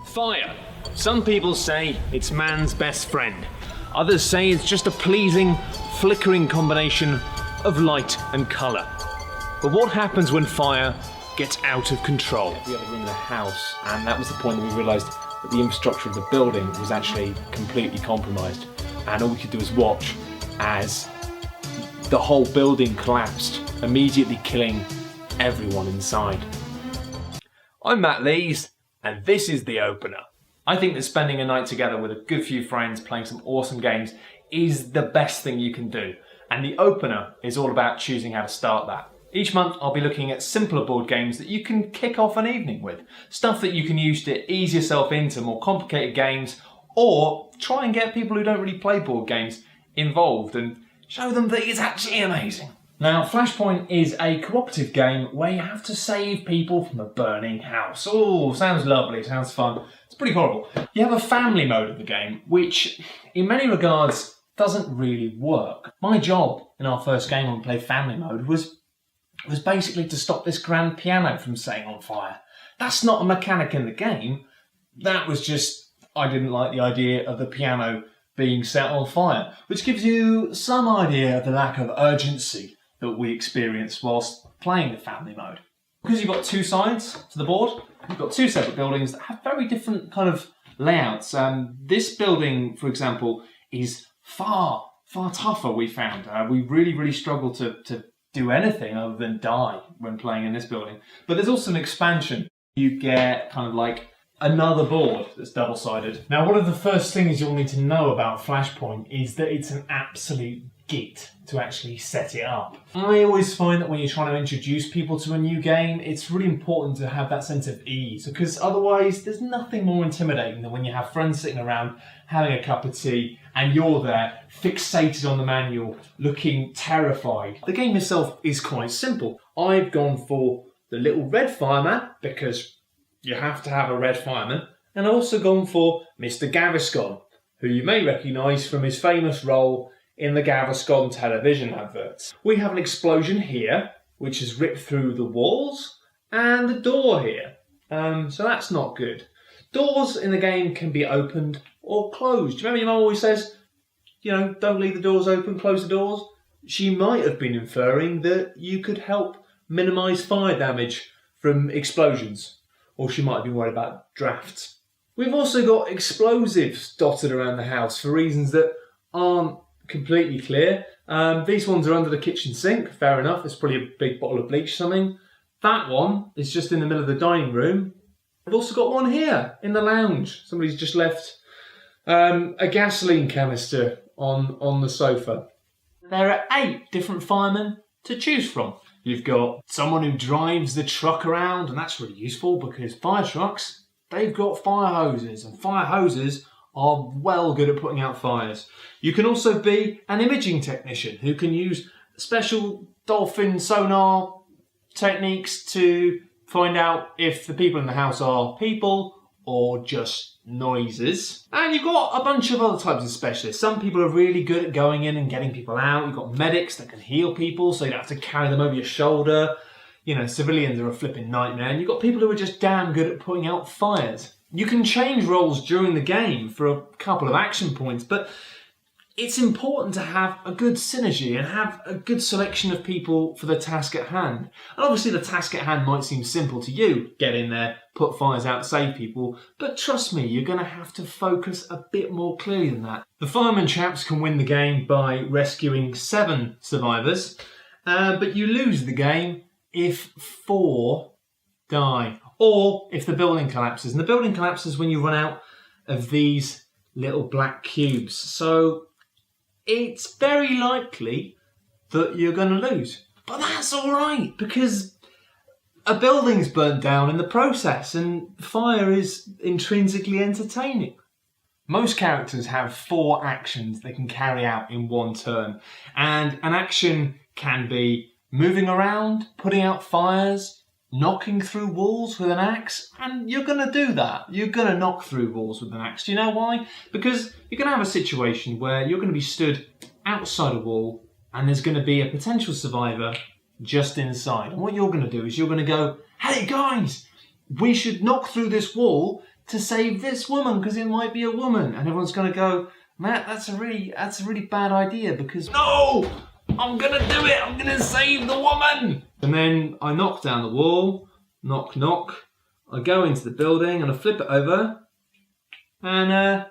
Fire. Some people say it's man's best friend. Others say it's just a pleasing, flickering combination of light and colour. But what happens when fire gets out of control? The other room in the house, and that was the point that we realised that the infrastructure of the building was actually completely compromised, and all we could do was watch as the whole building collapsed, immediately killing everyone inside. I'm Matt Lees, and this is The Opener. I think that spending a night together with a good few friends playing some awesome games is the best thing you can do, and The Opener is all about choosing how to start that. Each month I'll be looking at simpler board games that you can kick off an evening with. Stuff that you can use to ease yourself into more complicated games, or try and get people who don't really play board games involved and show them that it's actually amazing. Now, Flashpoint is a cooperative game where you have to save people from a burning house. Oh, sounds lovely, sounds fun. It's pretty horrible. You have a family mode of the game, which in many regards doesn't really work. My job in our first game when we played family mode was basically to stop this grand piano from setting on fire. That's not a mechanic in the game. That was just, I didn't like the idea of the piano being set on fire, which gives you some idea of the lack of urgency that we experienced whilst playing the family mode. Because you've got two sides to the board, you've got two separate buildings that have very different kind of layouts. This building, for example, is far tougher, we found. We really struggled to do anything other than die when playing in this building. But there's also an expansion. You get kind of like another board that's double-sided. Now, one of the first things you'll need to know about Flashpoint is that it's an absolute git to actually set it up. I always find that when you're trying to introduce people to a new game, it's really important to have that sense of ease, because otherwise there's nothing more intimidating than when you have friends sitting around having a cup of tea and you're there fixated on the manual looking terrified. The game itself is quite simple. I've gone for the little red fireman because you have to have a red fireman, and I've also gone for Mr. Gaviscon, who you may recognise from his famous role in the Gaviscon television adverts. We have an explosion here, which has ripped through the walls, and the door here. So that's not good. Doors in the game can be opened or closed. Do you remember your mum always says, you know, don't leave the doors open, close the doors? She might have been inferring that you could help minimise fire damage from explosions. Or she might have been worried about drafts. We've also got explosives dotted around the house for reasons that aren't completely clear. These ones are under the kitchen sink, fair enough. It's probably a big bottle of bleach or something. That one is just in the middle of the dining room. I've also got one here in the lounge. Somebody's just left a gasoline canister on the sofa. There are 8 different firemen to choose from. You've got someone who drives the truck around, and that's really useful because fire trucks, they've got fire hoses, and fire hoses are well good at putting out fires. You can also be an imaging technician who can use special dolphin sonar techniques to find out if the people in the house are people or just noises. And you've got a bunch of other types of specialists. Some people are really good at going in and getting people out. You've got medics that can heal people, so you don't have to carry them over your shoulder. You know, civilians are a flipping nightmare. And you've got people who are just damn good at putting out fires. You can change roles during the game for a couple of action points, but it's important to have a good synergy and have a good selection of people for the task at hand. And obviously the task at hand might seem simple to you. Get in there, put fires out, save people. But trust me, you're going to have to focus a bit more clearly than that. The fireman chaps can win the game by rescuing 7 survivors, but you lose the game if 4 die. Or if the building collapses. And the building collapses when you run out of these little black cubes. So it's very likely that you're going to lose. But that's all right, because a building's burnt down in the process and fire is intrinsically entertaining. Most characters have 4 actions they can carry out in one turn. And an action can be moving around, putting out fires, knocking through walls with an axe, and you're going to do that. You're going to knock through walls with an axe. Do you know why? Because you're going to have a situation where you're going to be stood outside a wall and there's going to be a potential survivor just inside. And what you're going to do is you're going to go, hey guys, we should knock through this wall to save this woman because it might be a woman. And everyone's going to go, Matt, that's a really bad idea because no, I'm going to do it. I'm going to save the woman. And then I knock down the wall, knock, knock. I go into the building and I flip it over and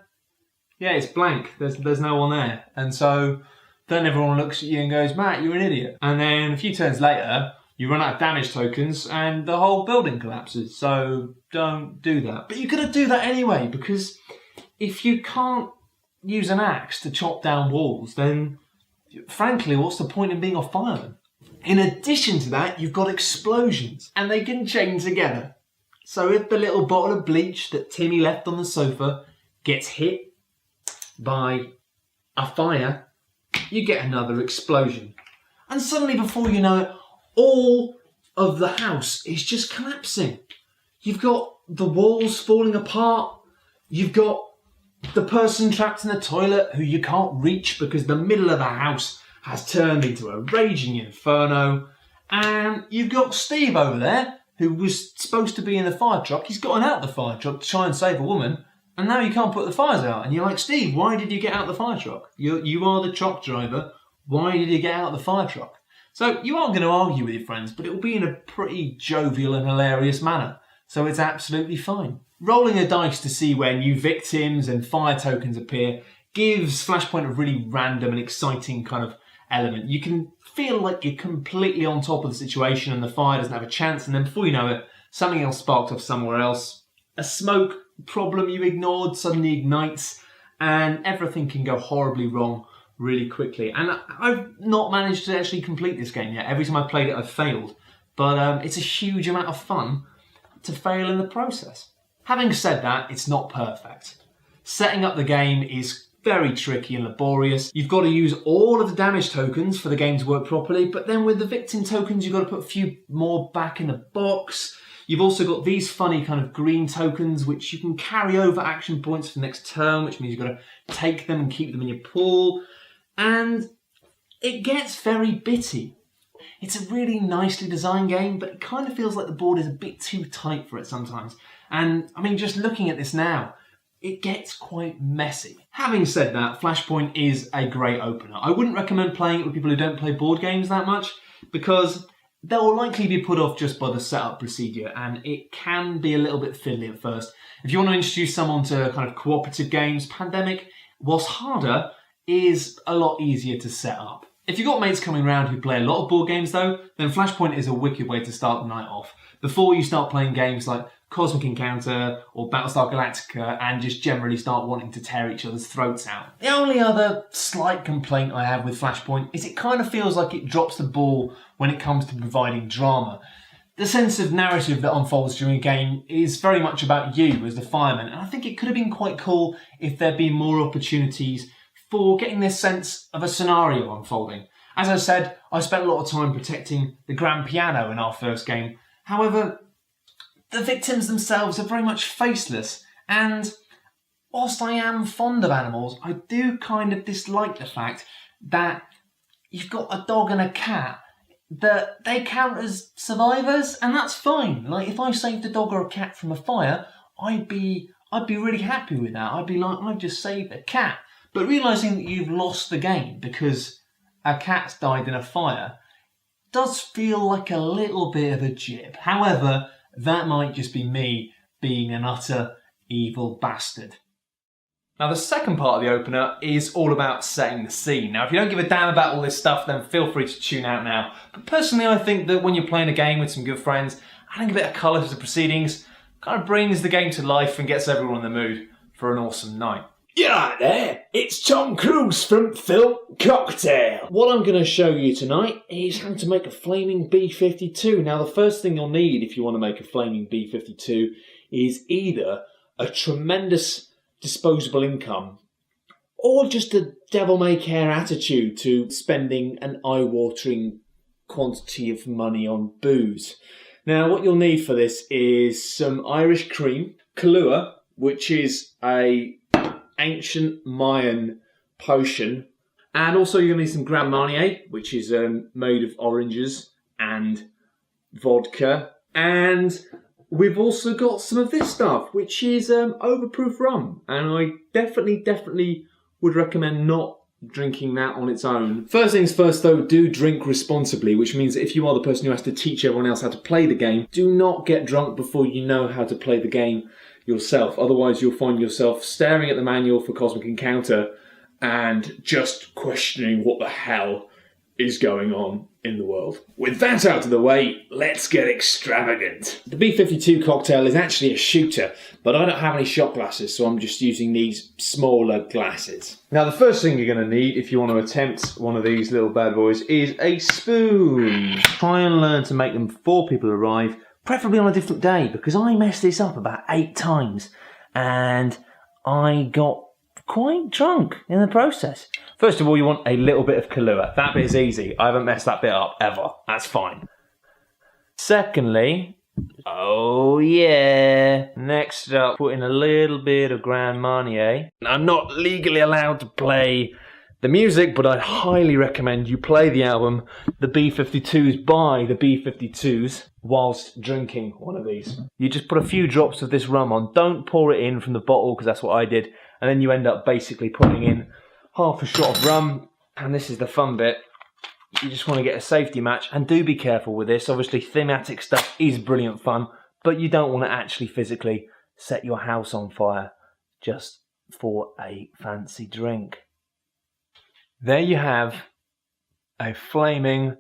yeah, it's blank. There's no one there. And so then everyone looks at you and goes, Matt, you're an idiot. And then a few turns later, you run out of damage tokens and the whole building collapses. So don't do that. But you're going to do that anyway, because if you can't use an axe to chop down walls, then frankly, what's the point in being a fireman? In addition to that, you've got explosions and they can chain together. So if the little bottle of bleach that Timmy left on the sofa gets hit by a fire, you get another explosion. And suddenly, before you know it, all of the house is just collapsing. You've got the walls falling apart. You've got the person trapped in the toilet who you can't reach because the middle of the house has turned into a raging inferno. And you've got Steve over there who was supposed to be in the fire truck. He's gotten out of the fire truck to try and save a woman. And now you can't put the fires out. And you're like, Steve, why did you get out of the fire truck? You are the truck driver. Why did you get out of the fire truck? So you aren't going to argue with your friends, but it will be in a pretty jovial and hilarious manner. So it's absolutely fine. Rolling a dice to see where new victims and fire tokens appear gives Flashpoint a really random and exciting kind of element. You can feel like you're completely on top of the situation and the fire doesn't have a chance. And then before you know it, something else sparked off somewhere else. A smoke problem you ignored suddenly ignites and everything can go horribly wrong really quickly. And I've not managed to actually complete this game yet. Every time I've played it, I've failed. But it's a huge amount of fun to fail in the process. Having said that, it's not perfect. Setting up the game is very tricky and laborious. You've got to use all of the damage tokens for the game to work properly, but then with the victim tokens, you've got to put a few more back in the box. You've also got these funny kind of green tokens, which you can carry over action points for the next turn, which means you've got to take them and keep them in your pool. And it gets very bitty. It's a really nicely designed game, but it kind of feels like the board is a bit too tight for it sometimes. And I mean, just looking at this now, it gets quite messy. Having said that, Flashpoint is a great opener. I wouldn't recommend playing it with people who don't play board games that much, because they'll likely be put off just by the setup procedure, and it can be a little bit fiddly at first. If you want to introduce someone to kind of cooperative games, Pandemic, whilst harder, is a lot easier to set up. If you've got mates coming around who play a lot of board games though, then Flashpoint is a wicked way to start the night off. Before you start playing games like Cosmic Encounter or Battlestar Galactica and just generally start wanting to tear each other's throats out. The only other slight complaint I have with Flashpoint is it kind of feels like it drops the ball when it comes to providing drama. The sense of narrative that unfolds during a game is very much about you as the fireman, and I think it could have been quite cool if there'd been more opportunities for getting this sense of a scenario unfolding. As I said, I spent a lot of time protecting the grand piano in our first game. However, the victims themselves are very much faceless, and whilst I am fond of animals, I do kind of dislike the fact that you've got a dog and a cat, that they count as survivors, and that's fine. Like, if I saved a dog or a cat from a fire, I'd be really happy with that. I'd be like, I've just saved a cat. But realising that you've lost the game because a cat's died in a fire does feel like a little bit of a jib. However, that might just be me being an utter evil bastard. Now, the second part of the opener is all about setting the scene. Now, if you don't give a damn about all this stuff, then feel free to tune out now. But personally, I think that when you're playing a game with some good friends, adding a bit of colour to the proceedings kind of brings the game to life and gets everyone in the mood for an awesome night. Yeah, there, it's Tom Cruise from Film Cocktail. What I'm going to show you tonight is how to make a flaming B-52. Now, the first thing you'll need if you want to make a flaming B-52 is either a tremendous disposable income or just a devil-may-care attitude to spending an eye-watering quantity of money on booze. Now, what you'll need for this is some Irish cream, Kahlua, which is a ancient Mayan potion, and also you're going to need some Grand Marnier, which is made of oranges and vodka, and we've also got some of this stuff, which is overproof rum. And I definitely would recommend not drinking that on its own. First things first though, do drink responsibly, which means if you are the person who has to teach everyone else how to play the game, do not get drunk before you know how to play the game yourself. Otherwise you'll find yourself staring at the manual for Cosmic Encounter and just questioning what the hell is going on in the world. With that out of the way, let's get extravagant. The B-52 cocktail is actually a shooter, but I don't have any shot glasses, so I'm just using these smaller glasses. Now, the first thing you're going to need if you want to attempt one of these little bad boys is a spoon. Try and learn to make them before people arrive, preferably on a different day, because I messed this up about 8 times, and I got quite drunk in the process. First of all, you want a little bit of Kahlua. That bit is easy. I haven't messed that bit up ever. That's fine. Secondly, oh yeah, next up, put in a little bit of Grand Marnier. I'm not legally allowed to play the music, but I'd highly recommend you play the album The B-52s by The B-52s whilst drinking one of these. You just put a few drops of this rum on. Don't pour it in from the bottle, because that's what I did. And then you end up basically putting in half a shot of rum. And this is the fun bit. You just want to get a safety match. And do be careful with this. Obviously, thematic stuff is brilliant fun, but you don't want to actually physically set your house on fire just for a fancy drink. There you have a flaming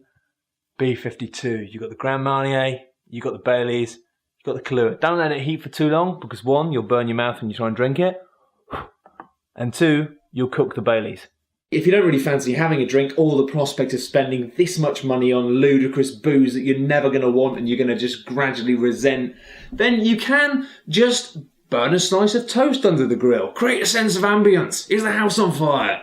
B-52. You've got the Grand Marnier, you've got the Baileys, you've got the Kahlua. Don't let it heat for too long, because 1, you'll burn your mouth when you try and drink it, and 2, you'll cook the Baileys. If you don't really fancy having a drink or the prospect of spending this much money on ludicrous booze that you're never going to want and you're going to just gradually resent, then you can just burn a slice of toast under the grill. Create a sense of ambience. Is the house on fire?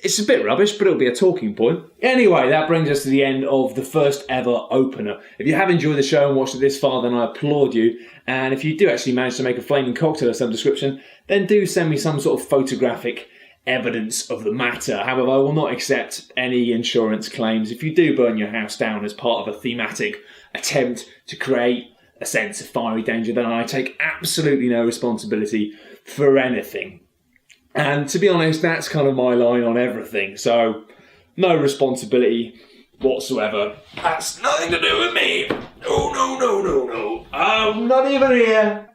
It's a bit rubbish, but it'll be a talking point. Anyway, that brings us to the end of the first ever opener. If you have enjoyed the show and watched it this far, then I applaud you. And if you do actually manage to make a flaming cocktail of some description, then do send me some sort of photographic evidence of the matter. However, I will not accept any insurance claims. If you do burn your house down as part of a thematic attempt to create a sense of fiery danger, then I take absolutely no responsibility for anything. And to be honest, that's kind of my line on everything. So, no responsibility whatsoever. That's nothing to do with me. No. I'm not even here.